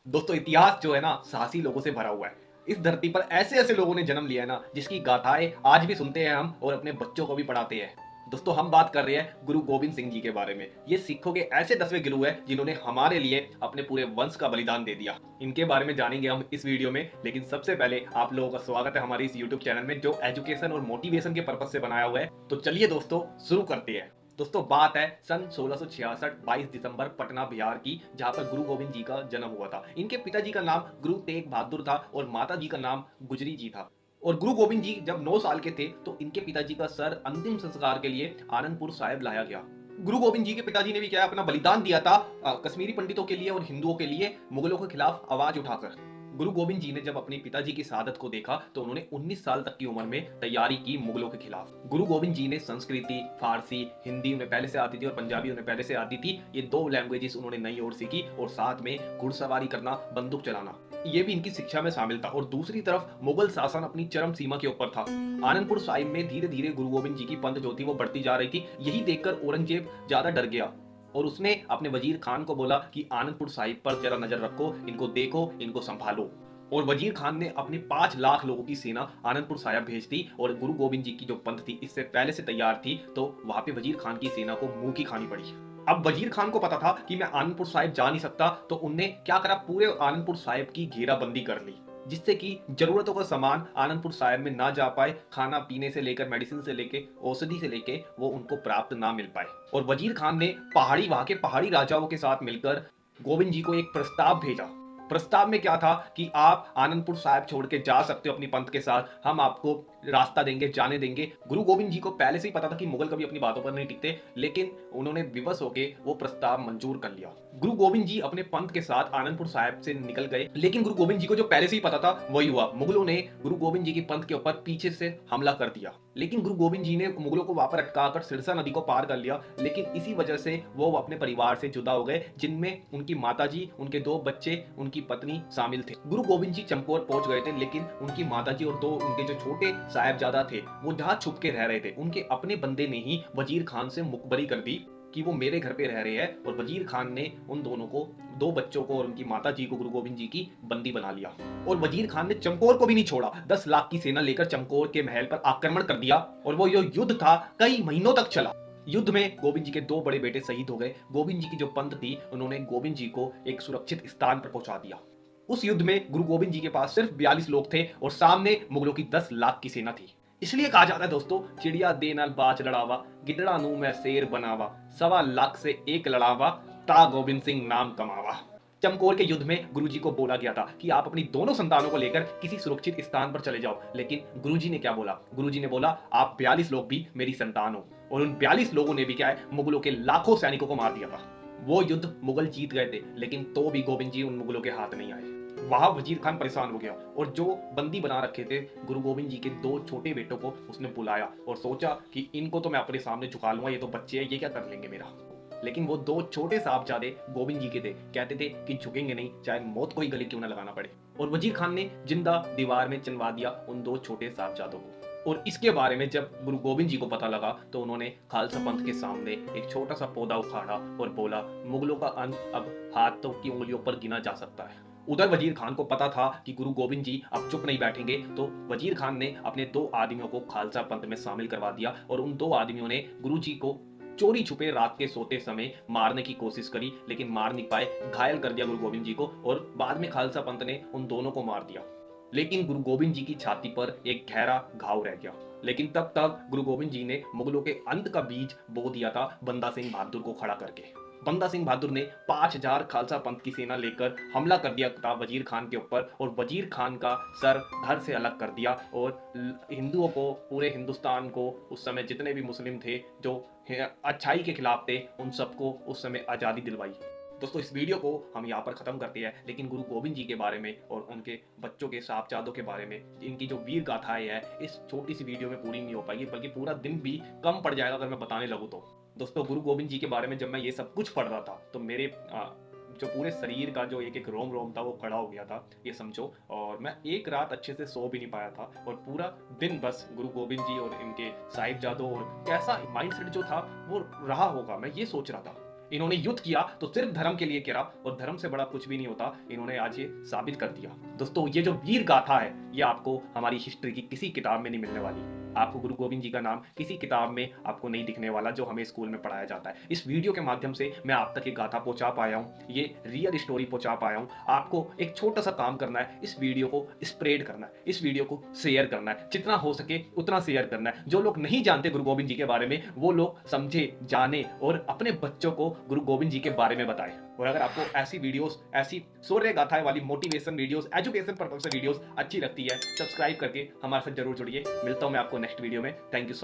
दोस्तों इतिहास जो है ना साहसी लोगों से भरा हुआ है। इस धरती पर ऐसे ऐसे लोगों ने जन्म लिया है ना जिसकी गाथाएं आज भी सुनते हैं हम और अपने बच्चों को भी पढ़ाते हैं। दोस्तों हम बात कर रहे हैं गुरु गोविंद सिंह जी के बारे में। ये सिखों के ऐसे 10वें गुरु हैं जिन्होंने हमारे लिए अपने पूरे वंश का बलिदान दे दिया। इनके बारे में जानेंगे हम इस वीडियो में, लेकिन सबसे पहले आप लोगों का स्वागत है हमारे इस यूट्यूब चैनल में जो एजुकेशन और मोटिवेशन के पर्पज से बनाया हुआ है। तो चलिए दोस्तों शुरू करते हैं। दोस्तों बात है सन 1666 22 दिसंबर पटना बिहार की, जहां पर गुरु गोविंद जी का जन्म हुआ था। इनके पिताजी का नाम गुरु तेग बहादुर था और माता जी का नाम गुजरी जी था। और गुरु गोविंद जी जब 9 साल के थे तो इनके पिताजी का सर अंतिम संस्कार के लिए आनंदपुर साहिब लाया गया। गुरु गोविंद जी के पिताजी ने भी क्या अपना बलिदान दिया था कश्मीरी पंडितों के लिए और हिंदुओं के लिए, मुगलों के खिलाफ आवाज उठाकर। गुरु गोविंद जी ने जब अपने पिताजी की शहादत को देखा तो उन्होंने 19 साल तक की उम्र में तैयारी की मुगलों के खिलाफ। गुरु गोविंद जी ने संस्कृति, फारसी, हिंदी उन्हें पहले से आती थी और पंजाबी उन्हें पहले से आती थी। ये दो लैंग्वेजेस उन्होंने नई और सीखी और साथ में घुड़सवारी करना, बंदूक चलाना, ये भी इनकी शिक्षा में शामिल था। और दूसरी तरफ मुगल शासन अपनी चरम सीमा के ऊपर था। आनंदपुर साहिब में धीरे धीरे गुरु गोविंद जी की पंथ जो थी वो बढ़ती जा रही थी। यही देखकर औरंगजेब ज्यादा डर गया और उसने अपने वजीर खान को बोला कि आनंदपुर साहिब पर जरा नजर रखो, इनको देखो, इनको संभालो। और वजीर खान ने अपने 5 लाख लोगों की सेना आनंदपुर साहिब भेज दी। और गुरु गोविंद जी की जो पंथ थी इससे पहले से तैयार थी, तो वहां पे वजीर खान की सेना को मुंह की खानी पड़ी। अब वजीर खान को पता था कि मैं आनंदपुर साहिब जा नहीं सकता, तो उनने क्या करा, पूरे आनंदपुर साहिब की घेराबंदी कर ली, जिससे कि जरूरतों का सामान आनंदपुर साहिब में ना जा पाए। खाना पीने से लेकर मेडिसिन से लेके औषधि से लेके वो उनको प्राप्त ना मिल पाए। और वजीर खान ने वहां के पहाड़ी राजाओं के साथ मिलकर गोविंद जी को एक प्रस्ताव भेजा। प्रस्ताव में क्या था कि आप आनंदपुर साहिब छोड़ के जा सकते हो अपनी पंथ के साथ, हम आपको रास्ता देंगे, जाने देंगे। गुरु गोविंद जी को पहले से ही पता था कि मुगल कभी अपनी बातों पर नहीं टिकते, लेकिन उन्होंने विवश होकर वो प्रस्ताव मंजूर कर लिया। गुरु गोविंद जी अपने पंथ के साथ आनंदपुर साहिब से निकल गए, लेकिन गुरु गोविंद जी को जो पहले से ही पता था वही हुआ। मुगलों ने गुरु गोविंद जी की पंथ के ऊपर पीछे से हमला कर दिया, लेकिन गुरु गोविंद जी ने मुगलों को वहां पर अटकाकर सिरसा नदी को पार कर लिया। लेकिन इसी वजह से वो अपने परिवार से जुदा हो गए, जिनमें उनकी माताजी, उनके 2 बच्चे, उनकी पत्नी शामिल थे। गुरु गोविंद जी चमकौर पहुंच गए थे, लेकिन उनकी माताजी और 2 उनके जो छोटे साहिबजादा थे वो जहां छुप के रह रहे थे, उनके अपने बंदे ने ही वजीर खान से मुखबरी कर दी कि वो मेरे घर पे रह रहे हैं। और वजीर खान ने उन दोनों को, 2 बच्चों को और उनकी माताजी को गुरु गोविंद जी की बंदी बना लिया। और वजीर खान ने चमकौर को भी नहीं छोड़ा, 10 लाख की सेना लेकर चमकौर के महल पर आक्रमण कर दिया। और वो जो युद्ध था कई महीनों तक चला। युद्ध में गोविंद जी के 2 बड़े बेटे शहीद हो गए। गोविंद जी की जो पंथ थी उन्होंने गोविंद जी को एक सुरक्षित स्थान पर पहुंचा दिया। उस युद्ध में गुरु गोविंद जी के पास सिर्फ 42 लोग थे और सामने मुगलों की 10 लाख की सेना थी। इसलिए कहा जाता है दोस्तों, चिड़िया दे नाल बाज लड़ावा, गिदड़ा नू मैं शेर बनावा, 1.25 लाख से एक लड़ावा, ता गोविंद सिंह नाम कमावा। चमकौर के युद्ध में गुरुजी को बोला गया था कि आप अपनी दोनों संतानों को लेकर किसी सुरक्षित स्थान पर चले जाओ, लेकिन गुरुजी ने क्या बोला, गुरुजी ने बोला आप 42 लोग भी मेरी संतान हो। और उन 42 लोगों ने भी क्या है, मुगलों के लाखों सैनिकों को मार दिया था। वो युद्ध मुगल जीत गए थे, लेकिन तो भी गोविंद जी उन मुगलों के हाथ नहीं आए। वहां वजीर खान परेशान हो गया और जो बंदी बना रखे थे गुरु गोविंद जी के 2 छोटे बेटों को उसने बुलाया और सोचा कि इनको तो मैं अपने सामने झुका लूंगा, ये तो बच्चे हैं, ये क्या कर लेंगे मेरा। लेकिन वो 2 छोटे साहबजादे गोविंद जी के थे, कहते थे कि झुकेंगे नहीं, चाहे मौत को ही गले क्यों ना लगाना पड़े। और वजीर खान ने जिंदा दीवार में चिनवा दिया उन 2 छोटे साहबजादों को। और इसके बारे में जब गुरु गोविंद जी को पता लगा तो उन्होंने खालसा पंथ के सामने एक छोटा सा पौधा उखाड़ा और बोला, मुगलों का अंत अब हाथों की उंगलियों पर गिना जा सकता है। उधर वजीर खान को पता था कि गुरु गोविंद जी अब चुप नहीं बैठेंगे, तो वजीर खान ने अपने 2 आदमियों को खालसा पंथ में शामिल करवा दिया। और उन 2 आदमियों ने गुरु जी को चोरी छुपे रात के सोते समय मारने की कोशिश करी, लेकिन मार नहीं पाए, घायल कर दिया गुरु गोविंद जी को। और बाद में खालसा पंथ ने उन दोनों को मार दिया, लेकिन गुरु गोविंद जी की छाती पर एक गहरा घाव रह गया। लेकिन तब तक गुरु गोविंद जी ने मुगलों के अंत का बीज बो दिया था बंदा सिंह बहादुर को खड़ा करके। बंदा सिंह बहादुर ने 5000 खालसा पंथ की सेना लेकर हमला कर दिया था वजीर खान के ऊपर, और वजीर खान का सर धड़ से अलग कर दिया। और हिंदुओं को, पूरे हिंदुस्तान को, उस समय जितने भी मुस्लिम थे जो अच्छाई के खिलाफ थे, उन सबको उस समय आज़ादी दिलवाई। दोस्तों इस वीडियो को हम यहाँ पर ख़त्म करते हैं, लेकिन गुरु गोविंद जी के बारे में और उनके बच्चों के साहबजादों के बारे में, इनकी जो वीर गाथाएं है, इस छोटी सी वीडियो में पूरी नहीं हो पाएगी, बल्कि पूरा दिन भी कम पड़ जाएगा अगर मैं बताने लगूँ तो। दोस्तों गुरु गोविंद जी के बारे में जब मैं ये सब कुछ पढ़ रहा था तो मेरे जो पूरे शरीर का जो एक एक रोम रोम था वो खड़ा हो गया था, ये समझो। और मैं एक रात अच्छे से सो भी नहीं पाया था, और पूरा दिन बस गुरु गोविंद जी और इनके साहिबजादों और कैसा माइंडसेट जो था वो रहा होगा, मैं ये सोच रहा था। इन्होंने युद्ध किया तो सिर्फ धर्म के लिए किया और धर्म से बड़ा कुछ भी नहीं होता। इन्होंने आज ये साबित कर दिया। दोस्तों ये जो वीर गाथा है ये आपको हमारी हिस्ट्री की किसी किताब में नहीं मिलने वाली। आपको गुरु गोविंद जी का नाम किसी किताब में आपको नहीं दिखने वाला जो हमें स्कूल में पढ़ाया जाता है। इस वीडियो के माध्यम से मैं आप तक ये गाथा पहुंचा पाया हूं, ये रियल स्टोरी पहुंचा पाया हूं। आपको एक छोटा सा काम करना है, इस वीडियो को स्प्रेड करना है, इस वीडियो को शेयर करना है, जितना हो सके उतना शेयर करना है। जो लोग नहीं जानते गुरु गोविंद जी के बारे में वो लोग समझे, जाने और अपने बच्चों को गुरु गोविंद जी के बारे में बताएं। और अगर आपको ऐसी वीडियोस, ऐसी शौर्य गाथाएं वाली मोटिवेशन वीडियोस, एजुकेशन पर्पस से वीडियोस अच्छी लगती है, सब्सक्राइब करके हमारे साथ जरूर जुड़िए। मिलता हूं मैं आपको नेक्स्ट वीडियो में। Thank you.